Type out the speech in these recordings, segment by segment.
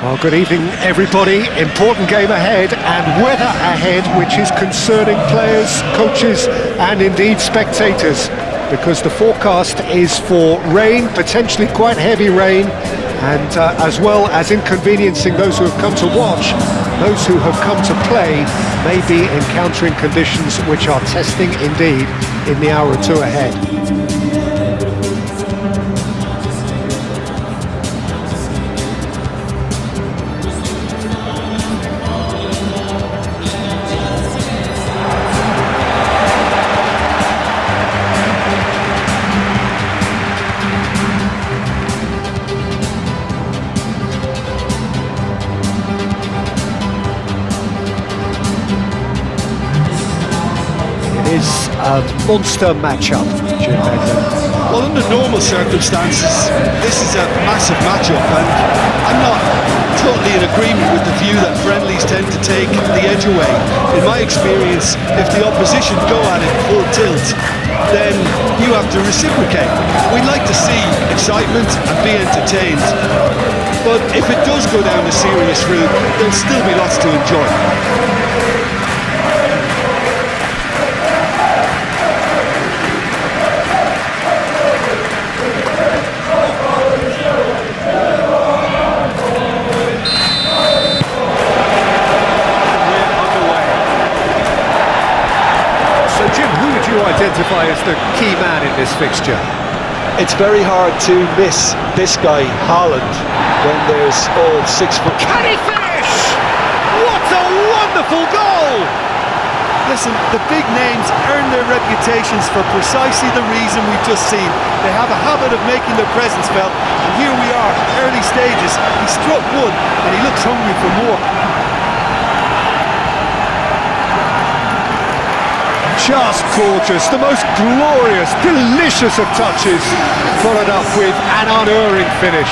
Well, good evening, everybody. Important game ahead and weather ahead, which is concerning players, coaches, and indeed spectators, because the forecast is for rain, potentially quite heavy rain, and as well as inconveniencing those who have come to watch, those who have come to play may be encountering conditions which are testing indeed in the hour or two ahead. Is a monster matchup, Jim Begley. Well, under normal circumstances, this is a massive matchup, and I'm not totally in agreement with the view that friendlies tend to take the edge away. In my experience, if the opposition go at it full tilt, then you have to reciprocate. We like to see excitement and be entertained, but if it does go down a serious route, there'll still be lots to enjoy. Identify as the key man in this fixture. It's very hard to miss this guy, Haaland, when there's all 6 foot. Can he finish? What a wonderful goal! Listen, the big names earn their reputations for precisely the reason we've just seen. They have a habit of making their presence felt, and here we are, early stages. He struck one, and he looks hungry for more. Just gorgeous, the most glorious, delicious of touches, followed up with an unerring finish.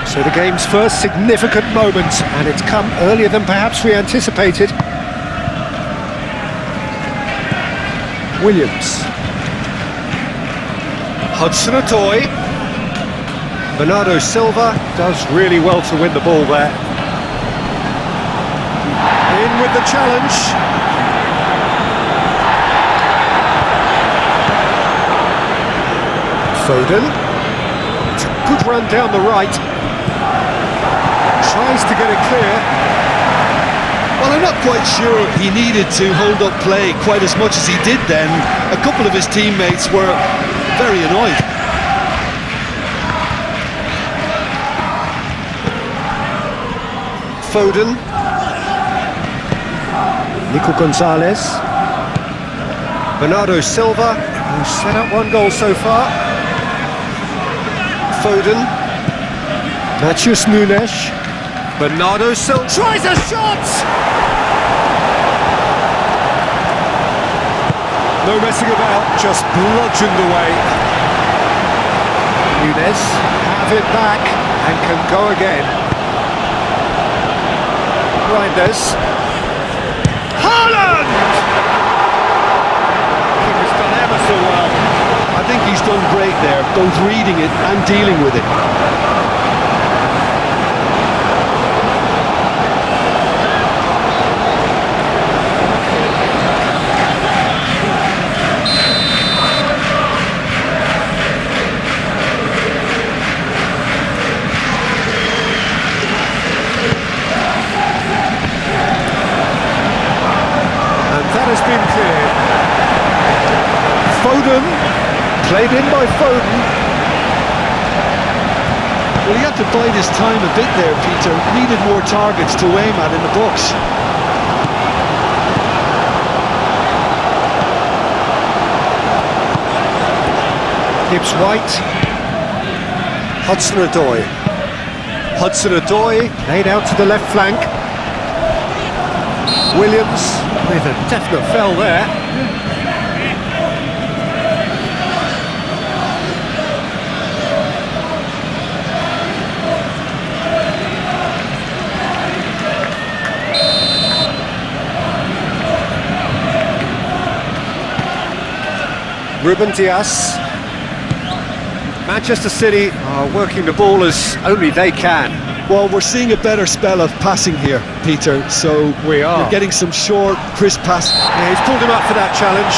So the game's first significant moment, and it's come earlier than perhaps we anticipated. Williams. Hudson-Odoi. Bernardo Silva does really well to win the ball there. In with the challenge. Foden. It's a good run down the right. Tries to get it clear. Well, I'm not quite sure he needed to hold up play quite as much as he did then. A couple of his teammates were very annoyed. Foden. Nico Gonzalez. Bernardo Silva, who's set up one goal so far. Foden. Matheus Nunes. Bernardo Silva tries a shot! No messing about, just bludgeoned away. Nunes have it back and can go again. Reinders. Haaland! Keeper's done ever so well. I think he's done great there, both reading it and dealing with it. Has been cleared. Foden, played in by Foden. Well, he had to bide his time a bit there, Peter. Needed more targets to aim at in the box. Gibbs-White. Hudson-Odoi. Hudson-Odoi laid out to the left flank. Williams with a definite fell there. Ruben Dias. Manchester City are working the ball as only they can. Well, we're seeing a better spell of passing here, Peter, so We are. you're getting some short, crisp pass. Yeah, he's pulled him up for that challenge.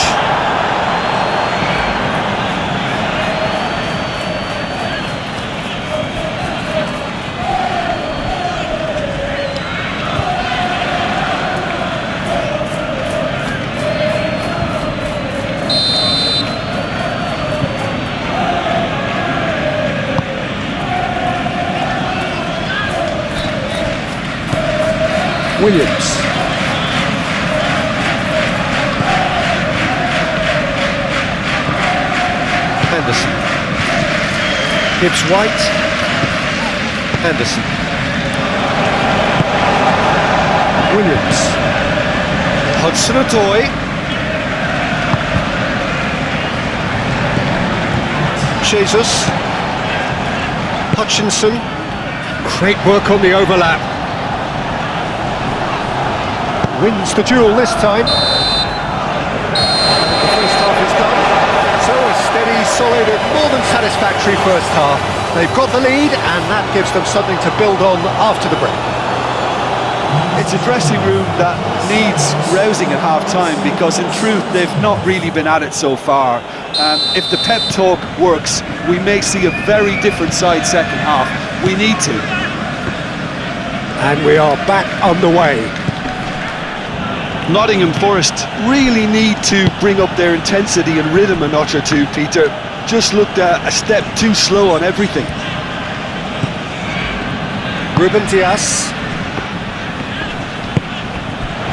Williams. Henderson. Gibbs White. Henderson. Williams. Hudson-Odoi. Jesus. Hutchinson. Great work on the overlap. Wins the duel this time. The first half is done. So a steady, solid and more than satisfactory first half. They've got the lead and that gives them something to build on after the break. It's a dressing room that needs rousing at half-time because in truth they've not really been at it so far. If the pep talk works, we may see a very different side second half. We need to. And we are back underway. Nottingham Forest really need to bring up their intensity and rhythm a notch or two, Peter. Just looked a step too slow on everything. Ruben Dias.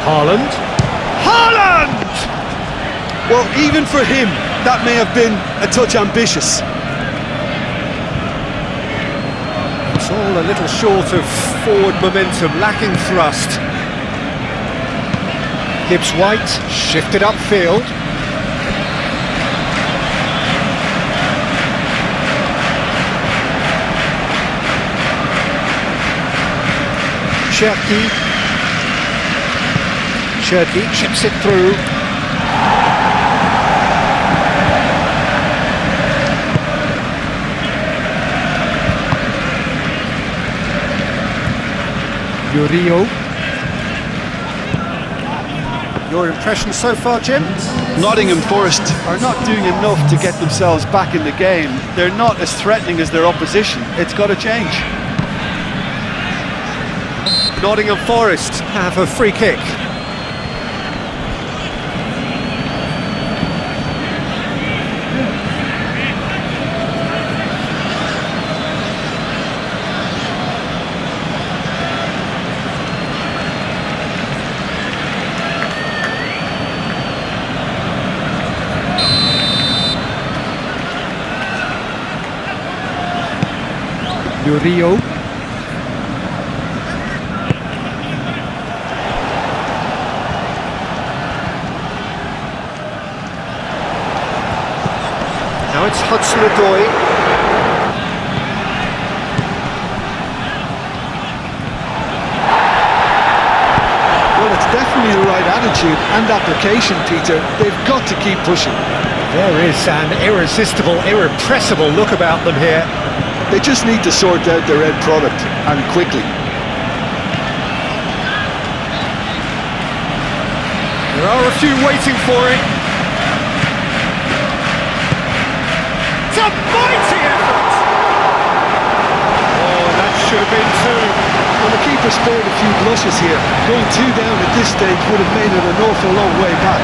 Haaland. Haaland! Well, even for him, that may have been a touch ambitious. It's all a little short of forward momentum, lacking thrust. Gibbs White shifted upfield. Cherky chips it through. Murillo. Your impression so far, Jim? Nottingham Forest are not doing enough to get themselves back in the game. They're not as threatening as their opposition. It's got to change. Nottingham Forest have a free kick. Murillo. Now it's Hudson-Odoi. Well, it's definitely the right attitude and application, Peter. They've got to keep pushing. There is an irresistible, irrepressible look about them here. They just need to sort out their end product, and quickly. There are a few waiting for it. It's a mighty effort! Oh, that should have been two. Well, the keeper spared a few blushes here. Going 2 down at this stage would have made it an awful long way back.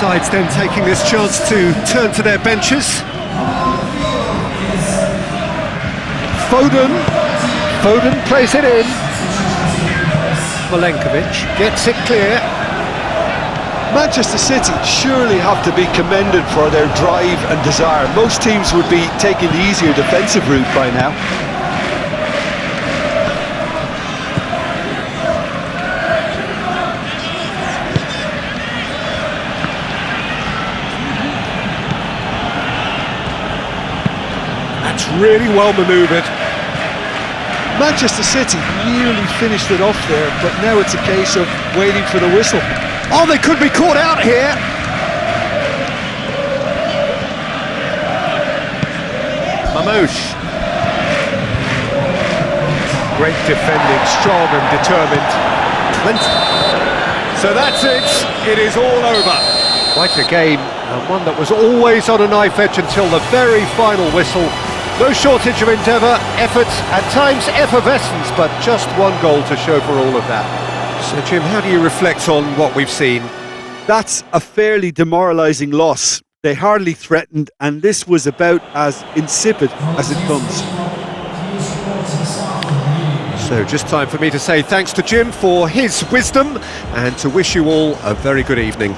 Sides then taking this chance to turn to their benches. Foden plays it in. Milenkovic gets it clear. Manchester City surely have to be commended for their drive and desire. Most teams would be taking the easier defensive route by now. That's really well manoeuvred. Manchester City nearly finished it off there, but now it's a case of waiting for the whistle. Oh, they could be caught out here. Mamouche. Great defending, strong and determined. So that's it. It is all over. Quite a game, and one that was always on a knife edge until the very final whistle. No shortage of endeavour, effort, at times effervescence, but just one goal to show for all of that. So, Jim, how do you reflect on what we've seen? That's a fairly demoralising loss. They hardly threatened, and this was about as insipid as it comes. So just time for me to say thanks to Jim for his wisdom and to wish you all a very good evening.